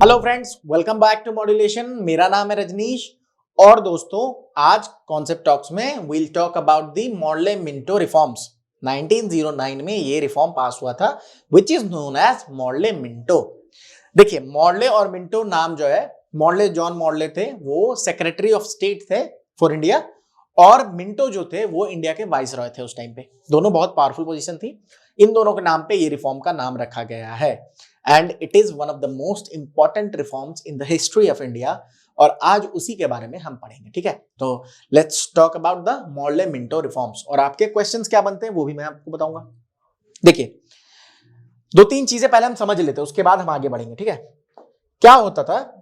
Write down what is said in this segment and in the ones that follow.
Hello friends, welcome back to modulation. मेरा नाम है रजनीश और दोस्तों आज कॉन्सेप्ट टॉक्स में we'll talk about the Morley Minto reforms. 1909 में ये रिफॉर्म पास हुआ था which is known as Morley Minto. देखिए, मॉर्ले और मिंटो नाम जो है, मॉर्ले जॉन मॉर्ले थे, वो सेक्रेटरी ऑफ स्टेट थे फॉर इंडिया, और मिंटो जो थे वो इंडिया के वाइसरॉय थे उस टाइम पे। दोनों बहुत पावरफुल पोजीशन थी। इन दोनों के नाम पे ये रिफॉर्म का नाम रखा गया है and it is one of the most important reforms in the history of India, और आज उसी के बारे में हम पढ़ेंगे। ठीक है, तो let's talk about the Morley Minto reforms. और आपके क्वेश्चंस क्या बनते हैं वो भी मैं आपको बताऊंगा। देखिए, दो तीन चीजें पहले हम समझ लेते हैं, उसके बाद हम आगे बढ़ेंगे। ठीक है, क्या होता था,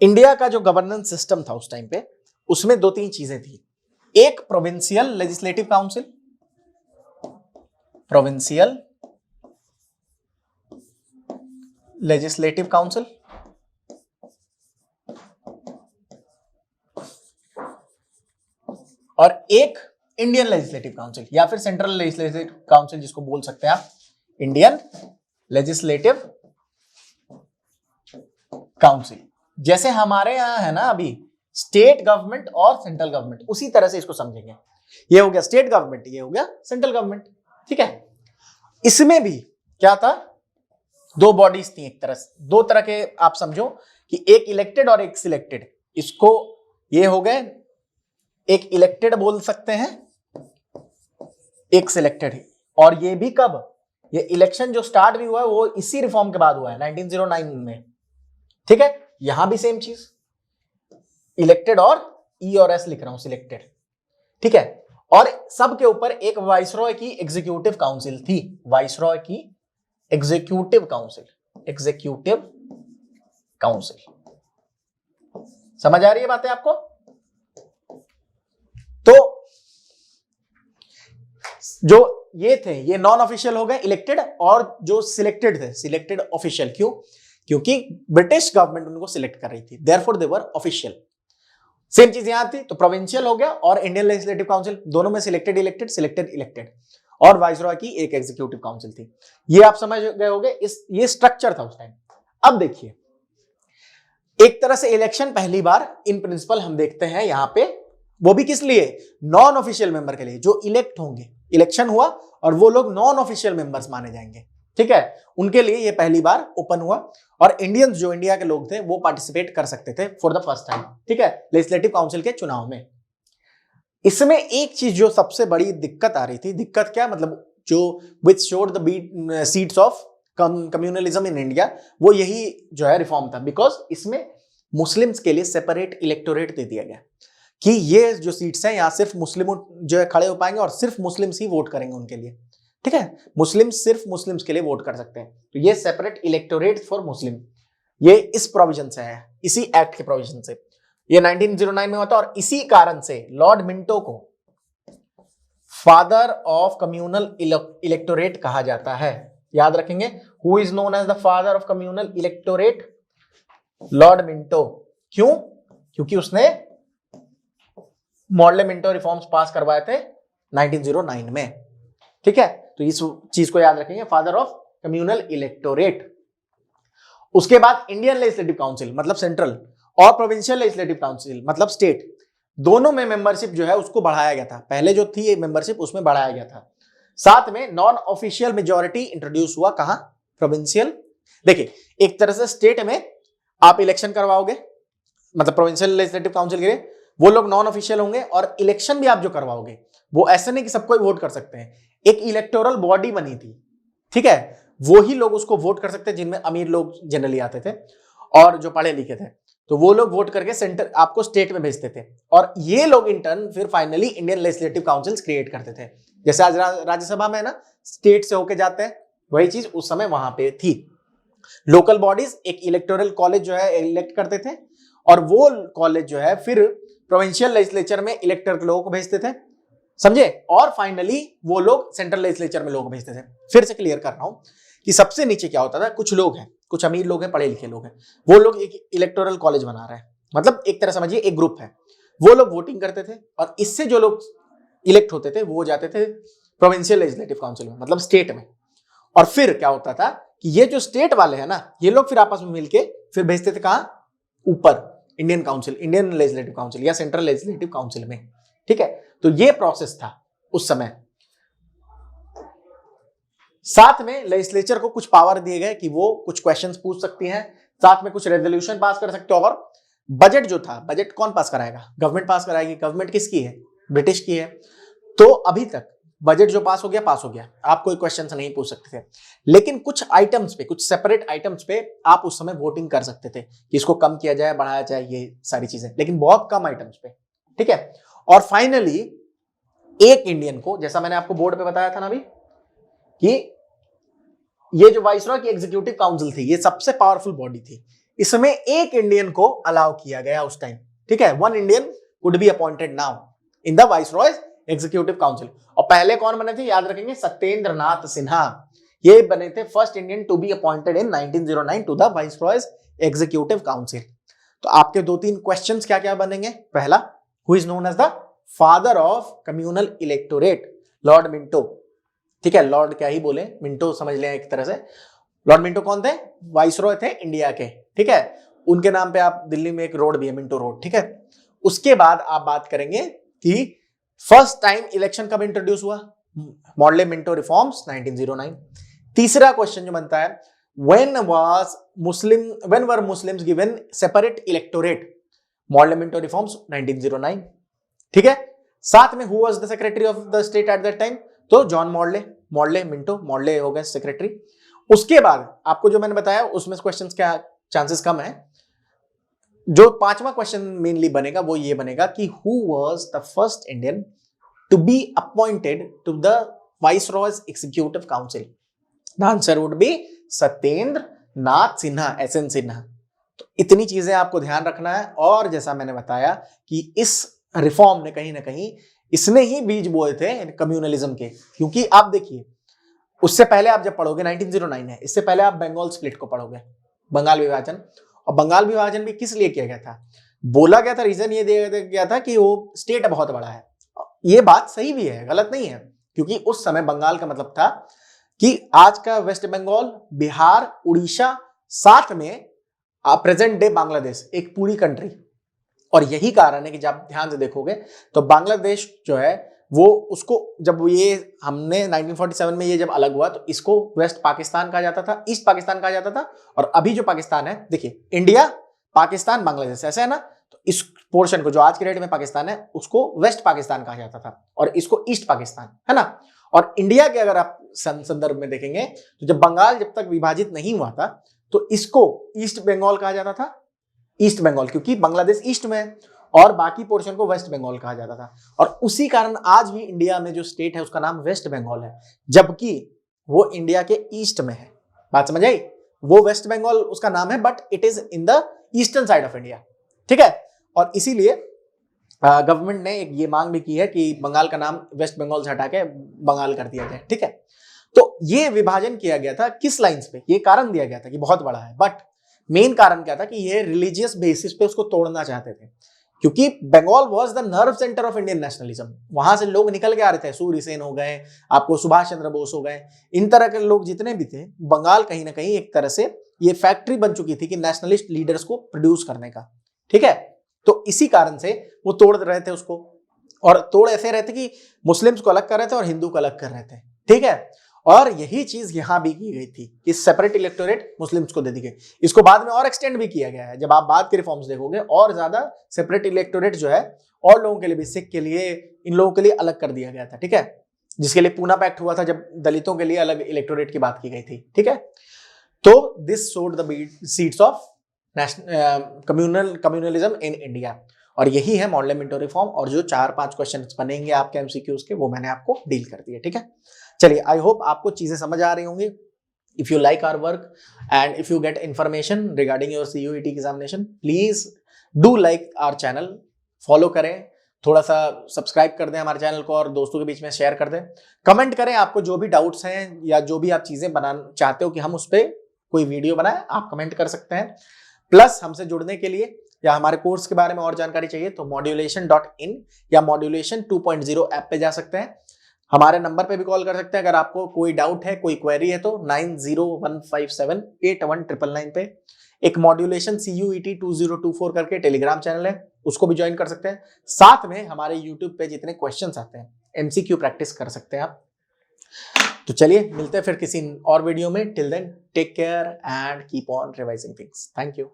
इंडिया का जो गवर्नेंस सिस्टम था उस टाइम पे, उसमें दो तीन चीजें थी। एक provincial legislative council, provincial legislative council, और एक इंडियन लेजिस्लेटिव काउंसिल या फिर सेंट्रल लेजिस्लेटिव काउंसिल जिसको बोल सकते हैं आप, इंडियन लेजिस्लेटिव काउंसिल। जैसे हमारे यहां है ना अभी स्टेट गवर्नमेंट और सेंट्रल गवर्नमेंट, उसी तरह से इसको समझेंगे। ये हो गया स्टेट गवर्नमेंट, ये हो गया सेंट्रल गवर्नमेंट। ठीक है, इसमें भी क्या था, दो बॉडीज थी। एक तरह से दो तरह के आप समझो कि एक इलेक्टेड और एक सिलेक्टेड। इसको ये हो गए, एक इलेक्टेड बोल सकते हैं, एक सिलेक्टेड है। और ये भी कब, ये इलेक्शन जो स्टार्ट भी हुआ है वो इसी रिफॉर्म के बाद हुआ है 1909 में। ठीक है, यहां भी सेम चीज, इलेक्टेड और ई और एस लिख रहा हूं, सिलेक्टेड। ठीक है, और सबके ऊपर एक वाइसरॉय की एग्जीक्यूटिव काउंसिल थी, वाइसरॉय की एग्जीक्यूटिव काउंसिल, एग्जीक्यूटिव काउंसिल। समझ आ रही है बातें आपको? तो जो ये थे ये नॉन ऑफिशियल हो गए इलेक्टेड, और जो सिलेक्टेड थे सिलेक्टेड ऑफिशियल। क्यों? क्योंकि ब्रिटिश गवर्नमेंट उनको सिलेक्ट कर रही थी, therefore they were official. Same चीज यहां थी, तो प्रोविंशियल हो गया और इंडियन लेजिस्लेटिव काउंसिल, दोनों में सिलेक्टेड इलेक्टेड, सिलेक्टेड इलेक्टेड, और वाइसरॉय की एक एग्जीक्यूटिव काउंसिल थी। ये आप समझ गए होंगे, इस ये स्ट्रक्चर था उस टाइम। अब देखिए, एक तरह से इलेक्शन पहली बार इन प्रिंसिपल हम देखते हैं यहां पे, वो भी किस लिए, नॉन ऑफिशियल मेंबर के लिए, जो इलेक्ट होंगे। इलेक्शन हुआ और वो लोग नॉन ऑफिशियल मेंबर्स माने जाएंगे। ठीक है, उनके लिए ये पहली बार ओपन हुआ, और इंडियंस जो इंडिया के लोग थे वो पार्टिसिपेट कर सकते थे फॉर द फर्स्ट टाइम। ठीक है, लेजिस्लेटिव काउंसिल के चुनाव में। इसमें एक चीज जो सबसे बड़ी दिक्कत आ रही थी, दिक्कत क्या मतलब, जो विच showed the seats of communalism in India, वो यही जो है रिफॉर्म था। बिकॉज इसमें मुस्लिम्स के लिए सेपरेट इलेक्टोरेट दे दिया गया कि ये जो सीट्स हैं यहाँ सिर्फ मुस्लिम जो है खड़े हो पाएंगे और सिर्फ मुस्लिम्स ही वोट करेंगे उनके लिए। ठीक है, मुस्लिम्स सिर्फ मुस्लिम्स के लिए वोट कर सकते हैं, तो ये सेपरेट इलेक्टोरेट फॉर मुस्लिम, ये इस प्रोविजन से है, इसी एक्ट के प्रोविजन से। ये 1909 में होता, और इसी कारण से लॉर्ड मिंटो को फादर ऑफ कम्युनल इलेक्टोरेट कहा जाता है। याद रखेंगे, who is known as the father of communal electorate, lord Minto. क्यों? क्योंकि उसने मॉर्ले मिंटो रिफॉर्म्स पास करवाए थे 1909 में। ठीक है, तो इस चीज को याद रखेंगे, फादर ऑफ कम्युनल इलेक्टोरेट। उसके बाद इंडियन लेजिस्लेटिव काउंसिल मतलब सेंट्रल, और प्रोविंशियल लेजिस्लेटिव काउंसिल मतलब स्टेट, दोनों में मेंबरशिप जो है उसको बढ़ाया गया था। पहले जो थी मेंबरशिप उसमें बढ़ाया गया था। साथ में नॉन ऑफिशियल मेजॉरिटी इंट्रोड्यूस हुआ, कहां, प्रोविंशियल। देखिए, एक तरह से स्टेट में आप इलेक्शन करवाओगे, मतलब प्रोविंशियल लेजिस्लेटिव काउंसिल के लिए वो लोग नॉन ऑफिशियल होंगे, और इलेक्शन भी आप जो करवाओगे वो ऐसे नहीं कि सबको वोट कर सकते हैं, एक इलेक्टोरल बॉडी बनी थी। ठीक है, वो ही लोग उसको वोट कर सकते हैं, जिनमें अमीर लोग जनरली आते थे और जो पढ़े लिखे थे, तो वो लोग वोट करके सेंटर आपको स्टेट में भेजते थे, और ये लोग इंटर्न फिर finally Indian legislative councils create करते थे। जैसे आज राज्यसभा में ना स्टेट से होके जाते हैं, वही चीज उस समय वहां पे थी। लोकल बॉडीज एक इलेक्टोरल कॉलेज जो है इलेक्ट करते थे, और वो कॉलेज जो है फिर प्रोविंशियल लेजिस्लेचर में इलेक्टर के लोगों को भेजते थे, समझे, और फाइनली वो लोग सेंट्रल लेजिस्लेचर में लोग भेजते थे। फिर से क्लियर कर रहा हूं कि सबसे नीचे क्या होता था, कुछ लोग हैं, कुछ अमीर लोग हैं, पढ़े लिखे लोग हैं, वो लोग एक इलेक्टोरल कॉलेज बना रहे हैं, मतलब एक तरह समझिए एक ग्रुप है, वो लोग वोटिंग करते थे, और इससे जो लोग इलेक्ट होते थे वो जाते थे प्रोविंशियल लेजिस्लेटिव काउंसिल में, मतलब स्टेट में। और फिर क्या होता था कि ये जो स्टेट वाले हैं ना, ये लोग फिर आपस में मिलके फिर भेजते थे कहां, ऊपर Indian council, Indian legislative council या सेंट्रल लेजिस्लेटिव काउंसिल में। ठीक है, तो ये प्रोसेस था उस समय। साथ में लेजिस्लेचर को कुछ पावर दिए गए कि वो कुछ क्वेश्चंस पूछ सकती हैं, साथ में कुछ रेजोल्यूशन पास कर सकते हो। और बजट जो था, बजट कौन पास कराएगा, गवर्नमेंट पास कराएगी। गवर्नमेंट किसकी है, ब्रिटिश की है। तो अभी तक बजट जो पास हो गया, आप कोई क्वेश्चन नहीं पूछ सकते थे। लेकिन कुछ आइटम्स पे, कुछ सेपरेट आइटम्स पे आप उस समय वोटिंग कर सकते थे कि इसको कम किया जाए, बढ़ाया जाए, ये सारी चीजें, लेकिन बहुत कम आइटम्स पे। ठीक है, और फाइनली एक इंडियन को, जैसा मैंने आपको बोर्ड पे बताया था ना अभी, कि ये जो वाइसरॉय की एग्जीक्यूटिव काउंसिल थी, ये सबसे पावरफुल बॉडी थी, इसमें एक इंडियन को अलाउ किया गया उस टाइम। ठीक है, one Indian could be appointed now in the viceroy executive council. और पहले कौन बने थे, याद रखेंगे, सत्येंद्र नाथ सिन्हा। ये बने थे first Indian to be appointed in 1909 to the viceroy executive council. तो आपके 2-3 क्वेश्चंस क्या क्या बनेंगे। पहला, who is known as the father of communal electorate, lord Minto. ठीक है, लॉर्ड क्या ही बोले, मिंटो समझ लें एक तरह से। लॉर्ड मिंटो कौन थे, वाइसरॉय थे इंडिया के। ठीक है, उनके नाम पे आप दिल्ली में एक रोड भी है, मिंटो रोड। ठीक है, उसके बाद आप बात करेंगे कि फर्स्ट टाइम इलेक्शन कब इंट्रोड्यूस हुआ, मॉडले मिंटो रिफॉर्म्स 1909। तीसरा क्वेश्चन जो बनता है, when were Muslims given separate electorate, Morley Minto reforms 1909। ठीक है, साथ में who was the secretary of the state at that time, तो जॉन मॉडले मिंटो, मॉडले हो गए सेक्रेटरी। उसके बाद आपको जो मैंने बताया उसमें क्वेश्चंस क्या चांसेस कम है। जो 5वां क्वेश्चन मेनली बनेगा वो ये बनेगा कि who was the first Indian to be appointed to the viceroy's executive council. The answer would be Satyendra Nath Sinha, SN Sinha. तो इतनी चीजें आपको ध्यान रखना है। और जैसा मैंने बताया कि इस रिफॉर्म ने कहीं ना कहीं, इसने ही बीज बोए थे कम्युनलिज्म के। क्योंकि आप देखिए, उससे पहले आप जब पढ़ोगे 1909 है, इससे पहले आप बंगाल स्प्लिट को पढ़ोगे, बंगाल विभाजन। और बंगाल विभाजन भी किस लिए किया गया था, बोला गया था, रीजन ये दिया गया था कि वो स्टेट बहुत बड़ा है। ये बात सही भी है, गलत नहीं है। क्योंकि उस समय बंगाल का मतलब था कि आज का वेस्ट बंगाल, बिहार, उड़ीसा, साथ में प्रेजेंट डे बांग्लादेश, एक पूरी कंट्री। और यही कारण है कि जब ध्यान से देखोगे तो बांग्लादेश जो है वो, उसको जब ये हमने 1947 में ये जब अलग हुआ तो इसको वेस्ट पाकिस्तान कहा जाता था, ईस्ट पाकिस्तान कहा जाता था। और अभी जो पाकिस्तान है, देखिए, इंडिया, पाकिस्तान, बांग्लादेश, ऐसा है ना। तो इस पोर्शन को जो आज के डेट में पाकिस्तान है उसको वेस्ट पाकिस्तान कहा जाता था और इसको ईस्ट पाकिस्तान, है ना। और इंडिया के अगर आप संदर्भ में देखेंगे तो जब बंगाल जब तक विभाजित नहीं हुआ था तो इसको ईस्ट बंगाल कहा जाता था, ईस्ट बंगाल, क्योंकि बांग्लादेश ईस्ट में है और बाकी पोर्शन को वेस्ट बंगाल कहा जाता था। और उसी कारण आज भी इंडिया में जो स्टेट है उसका नाम वेस्ट बंगाल है, जबकि वो इंडिया के ईस्ट में है। बात समझ आई, वो वेस्ट बंगाल उसका नाम है, but it is in the eastern side of India. ठीक है, और इसीलिए गवर्नमेंट ने ये मांग भी की है कि बंगाल का नाम वेस्ट बंगाल से हटा के बंगाल कर दिया जाए। ठीक है, तो ये विभाजन किया गया था किस लाइंस पे, ये कारण दिया गया था कि बहुत बड़ा है, बट मेन कारण क्या था कि ये रिलीजियस बेसिस पे उसको तोड़ना चाहते थे। क्योंकि Bengal was the nerve centre of Indian nationalism, वहां से लोग निकल के आ रहे थे, सूर्य सेन हो गए, आपको सुभाष चंद्र बोस हो गए, इन तरह के लोग जितने भी थे, बंगाल कहीं ना कहीं एक तरह से ये फैक्ट्री बन चुकी थी कि नेशनलिस्ट लीडर्स को प्रोड्यूस करने का। ठीक है, तो इसी कारण से वो तोड़ रहे थे उसको, और तोड़ ऐसे रहे थे कि मुस्लिम्स को अलग कर रहे थे और हिंदू को अलग कर रहे थे। ठीक है, और यही चीज यहां भी की गई थी कि सेपरेट इलेक्टोरेट मुस्लिम्स को दे दी गई। इसको बाद में और एक्सटेंड भी किया गया है, जब आप बाद के रिफॉर्म्स देखोगे और ज्यादा सेपरेट इलेक्टोरेट जो है और लोगों के लिए भी, सिख के लिए, इन लोगों के लिए अलग कर दिया गया था। ठीक है, जिसके लिए पूना पैक्ट हुआ था, जब दलितों के लिए अलग इलेक्टोरेट की बात की गई थी। ठीक है, तो दिस सोड the seeds of communalism in India. और यही है मॉडल मिंटो रिफॉर्म, और जो 4-5 क्वेश्चन बनेंगे आपके एमसीक्यूज के वो मैंने आपको डील कर दिए। ठीक है, चलिए, आई होप आपको चीजें समझ आ रही होंगी। If you like our work and if you get information regarding your CUET examination, please do like our channel, follow करें, थोड़ा सा सब्सक्राइब कर दें हमारे चैनल को और दोस्तों के बीच में शेयर कर दें। कमेंट करें, आपको जो भी डाउट्स हैं या जो भी आप चीजें बनाना चाहते हो कि हम उस पर कोई वीडियो बनाए, आप कमेंट कर सकते हैं। प्लस हमसे जुड़ने के लिए या हमारे कोर्स के बारे में और जानकारी चाहिए तो modulation.in या modulation 2.0 ऐप पे जा सकते हैं। हमारे नंबर पे भी कॉल कर सकते हैं अगर आपको कोई डाउट है, कोई क्वेरी है तो 9015781999 पे। एक मॉड्यूलेशन CUET 2024 करके टेलीग्राम चैनल है, उसको भी ज्वाइन कर सकते हैं। साथ में हमारे यूट्यूब पे जितने क्वेश्चंस आते हैं MCQ प्रैक्टिस कर सकते हैं आप। तो चलिए मिलते हैं फिर किसी और वीडियो में। Till then take care and keep on revising things. Thank you.